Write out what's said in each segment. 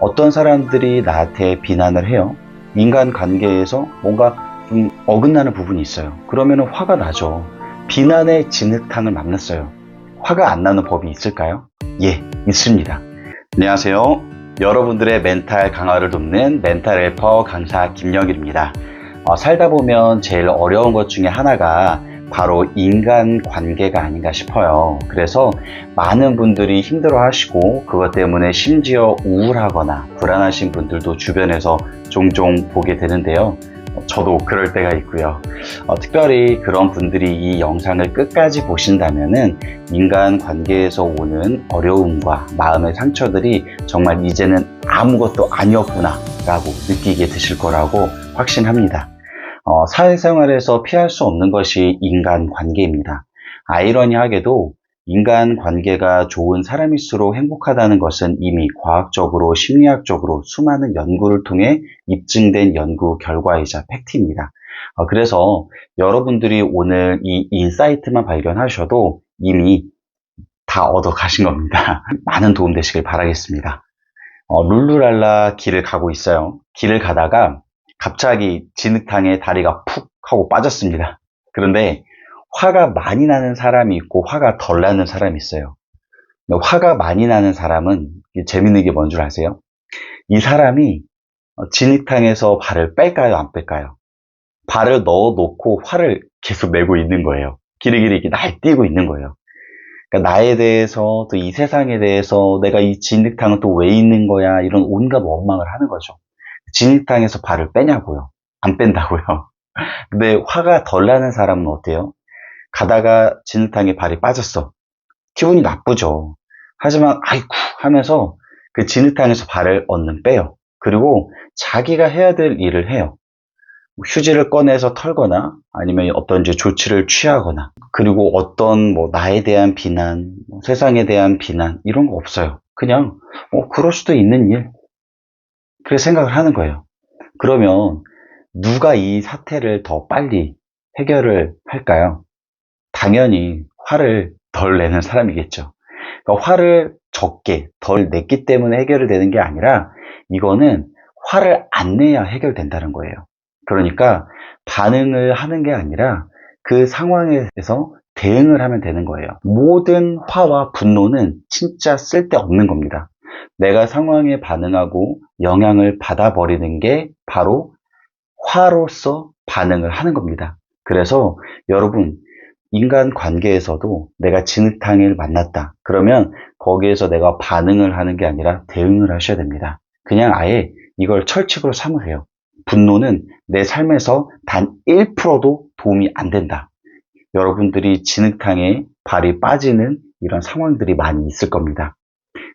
어떤 사람들이 나한테 비난을 해요. 인간관계에서 뭔가 좀 어긋나는 부분이 있어요. 그러면 화가 나죠. 비난의 진흙탕을 만났어요. 화가 안 나는 법이 있을까요? 예, 있습니다. 안녕하세요. 여러분들의 멘탈 강화를 돕는 멘탈 헬퍼 강사 김영일입니다. 살다 보면 제일 어려운 것 중에 하나가 바로 인간관계가 아닌가 싶어요. 그래서 많은 분들이 힘들어 하시고 그것 때문에 심지어 우울하거나 불안하신 분들도 주변에서 종종 보게 되는데요. 저도 그럴 때가 있고요. 특별히 그런 분들이 이 영상을 끝까지 보신다면은 인간관계에서 오는 어려움과 마음의 상처들이 정말 이제는 아무것도 아니었구나 라고 느끼게 되실 거라고 확신합니다. 사회생활에서 피할 수 없는 것이 인간관계입니다. 아이러니하게도 인간관계가 좋은 사람일수록 행복하다는 것은 이미 과학적으로 심리학적으로 수많은 연구를 통해 입증된 연구 결과이자 팩트입니다. 그래서 여러분들이 오늘 이 인사이트만 발견하셔도 이미 다 얻어 가신 겁니다. 많은 도움 되시길 바라겠습니다. 룰루랄라 길을 가고 있어요. 길을 가다가 갑자기 진흙탕에 다리가 푹 하고 빠졌습니다. 그런데 화가 많이 나는 사람이 있고 화가 덜 나는 사람이 있어요. 화가 많이 나는 사람은 재밌는 게 뭔 줄 아세요? 이 사람이 진흙탕에서 발을 뺄까요? 안 뺄까요? 발을 넣어놓고 화를 계속 내고 있는 거예요. 기리기리 이렇게 날뛰고 있는 거예요. 그러니까 나에 대해서 또 이 세상에 대해서 내가 이 진흙탕은 또 왜 있는 거야 이런 온갖 원망을 하는 거죠. 진흙탕에서 발을 빼냐고요? 안 뺀다고요. 근데 화가 덜 나는 사람은 어때요? 가다가 진흙탕에 발이 빠졌어. 기분이 나쁘죠. 하지만 아이쿠 하면서 그 진흙탕에서 발을 얼른 빼요. 그리고 자기가 해야 될 일을 해요. 휴지를 꺼내서 털거나 아니면 어떤 이제 조치를 취하거나 그리고 어떤 나에 대한 비난, 세상에 대한 비난 이런 거 없어요. 그냥 그럴 수도 있는 일 그렇게 생각을 하는 거예요. 그러면 누가 이 사태를 더 빨리 해결을 할까요? 당연히 화를 덜 내는 사람이겠죠. 그러니까 화를 적게 덜 냈기 때문에 해결이 되는 게 아니라 이거는 화를 안 내야 해결된다는 거예요. 그러니까 반응을 하는 게 아니라 그 상황에서 대응을 하면 되는 거예요. 모든 화와 분노는 진짜 쓸데없는 겁니다. 내가 상황에 반응하고 영향을 받아버리는 게 바로 화로서 반응을 하는 겁니다. 그래서 여러분 인간관계에서도 내가 진흙탕을 만났다. 그러면 거기에서 내가 반응을 하는 게 아니라 대응을 하셔야 됩니다. 그냥 아예 이걸 철칙으로 삼으세요. 분노는 내 삶에서 단 1%도 도움이 안 된다. 여러분들이 진흙탕에 발이 빠지는 이런 상황들이 많이 있을 겁니다.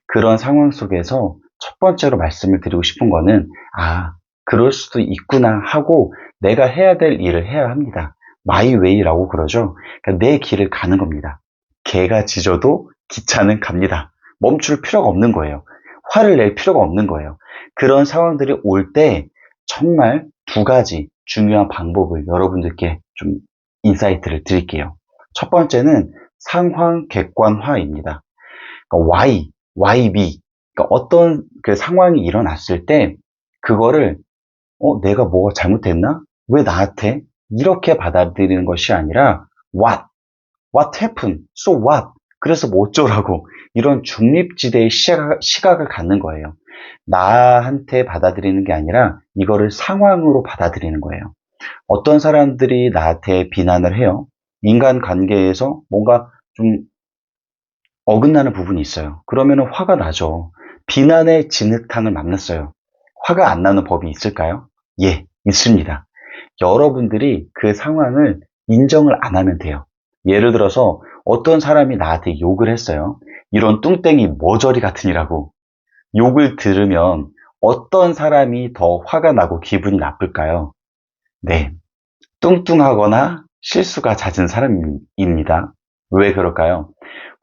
그런 상황 속에서 첫 번째로 말씀을 드리고 싶은 거는 그럴 수도 있구나 하고 내가 해야 될 일을 해야 합니다. 마이 웨이라고 그러죠. 그러니까 내 길을 가는 겁니다. 개가 짖어도 기차는 갑니다. 멈출 필요가 없는 거예요. 화를 낼 필요가 없는 거예요. 그런 상황들이 올 때 정말 두 가지 중요한 방법을 여러분들께 좀 인사이트를 드릴게요. 첫 번째는 상황 객관화입니다. 그러니까 why me? 그러니까 어떤 그 상황이 일어났을 때 그거를 내가 뭐가 잘못됐나? 왜 나한테? 이렇게 받아들이는 것이 아니라 what happened? So what? 그래서 뭐 어쩌라고? 이런 중립지대의 시각을 갖는 거예요. 나한테 받아들이는 게 아니라 이거를 상황으로 받아들이는 거예요. 어떤 사람들이 나한테 비난을 해요. 인간관계에서 뭔가 좀 어긋나는 부분이 있어요. 그러면 화가 나죠. 비난의 진흙탕을 만났어요. 화가 안 나는 법이 있을까요? 예, 있습니다. 여러분들이 그 상황을 인정을 안 하면 돼요. 예를 들어서 어떤 사람이 나한테 욕을 했어요. 이런 뚱땡이 머저리 같으니라고. 욕을 들으면 어떤 사람이 더 화가 나고 기분이 나쁠까요? 네, 뚱뚱하거나 실수가 잦은 사람입니다. 왜 그럴까요?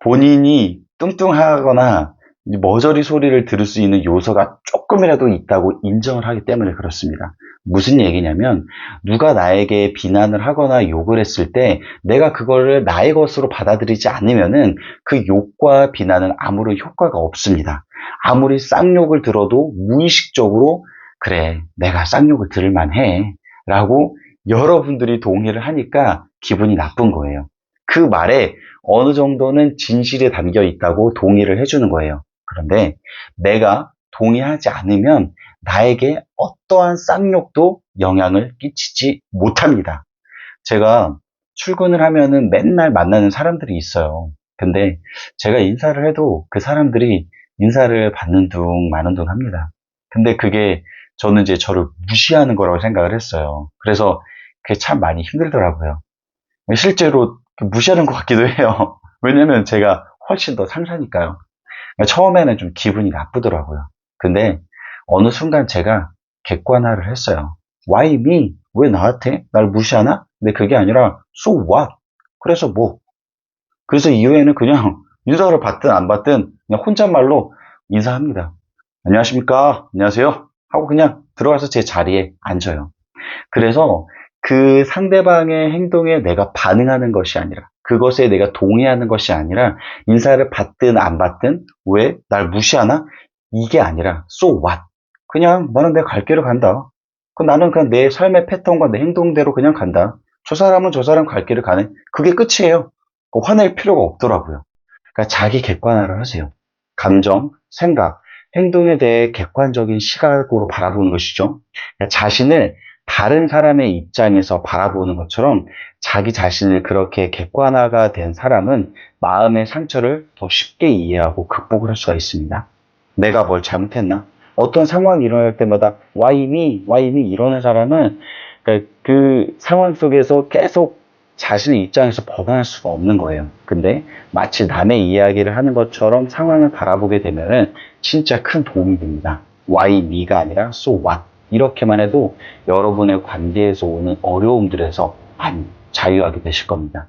본인이 뚱뚱하거나 머저리 소리를 들을 수 있는 요소가 조금이라도 있다고 인정을 하기 때문에 그렇습니다. 무슨 얘기냐면 누가 나에게 비난을 하거나 욕을 했을 때 내가 그거를 나의 것으로 받아들이지 않으면은 그 욕과 비난은 아무런 효과가 없습니다. 아무리 쌍욕을 들어도 무의식적으로 그래, 내가 쌍욕을 들을 만해 라고 여러분들이 동의를 하니까 기분이 나쁜 거예요. 그 말에 어느 정도는 진실이 담겨 있다고 동의를 해주는 거예요. 그런데 내가 동의하지 않으면 나에게 어떠한 쌍욕도 영향을 끼치지 못합니다. 제가 출근을 하면은 맨날 만나는 사람들이 있어요. 근데 제가 인사를 해도 그 사람들이 인사를 받는 둥 마는 둥 합니다. 근데 그게 저는 이제 저를 무시하는 거라고 생각을 했어요. 그래서 그게 참 많이 힘들더라고요. 실제로 무시하는 것 같기도 해요. 왜냐면 제가 훨씬 더 상사니까요. 처음에는 좀 기분이 나쁘더라고요. 근데 어느 순간 제가 객관화를 했어요. Why me? 왜 나한테? 날 무시하나? 근데 그게 아니라 so what? 그래서 뭐? 그래서 이후에는 그냥 인사를 받든 안 받든 그냥 혼잣말로 인사합니다. 안녕하십니까? 안녕하세요? 하고 그냥 들어가서 제 자리에 앉아요. 그래서 그 상대방의 행동에 내가 반응하는 것이 아니라 그것에 내가 동의하는 것이 아니라 인사를 받든 안 받든 왜 날 무시하나? 이게 아니라 so what? 그냥 나는 내 갈 길을 간다. 나는 그냥 내 삶의 패턴과 내 행동대로 그냥 간다. 저 사람은 저 사람 갈 길을 가네. 그게 끝이에요. 화낼 필요가 없더라고요. 그러니까 자기 객관화를 하세요. 감정, 생각, 행동에 대해 객관적인 시각으로 바라보는 것이죠. 그러니까 자신을 다른 사람의 입장에서 바라보는 것처럼 자기 자신을 그렇게 객관화가 된 사람은 마음의 상처를 더 쉽게 이해하고 극복을 할 수가 있습니다. 내가 뭘 잘못했나? 어떤 상황이 일어날 때마다 why me, why me 이러는 사람은 그 상황 속에서 계속 자신의 입장에서 벗어날 수가 없는 거예요. 근데 마치 남의 이야기를 하는 것처럼 상황을 바라보게 되면은 진짜 큰 도움이 됩니다. Why me가 아니라 so what. 이렇게만 해도 여러분의 관계에서 오는 어려움들에서 많이 자유하게 되실 겁니다.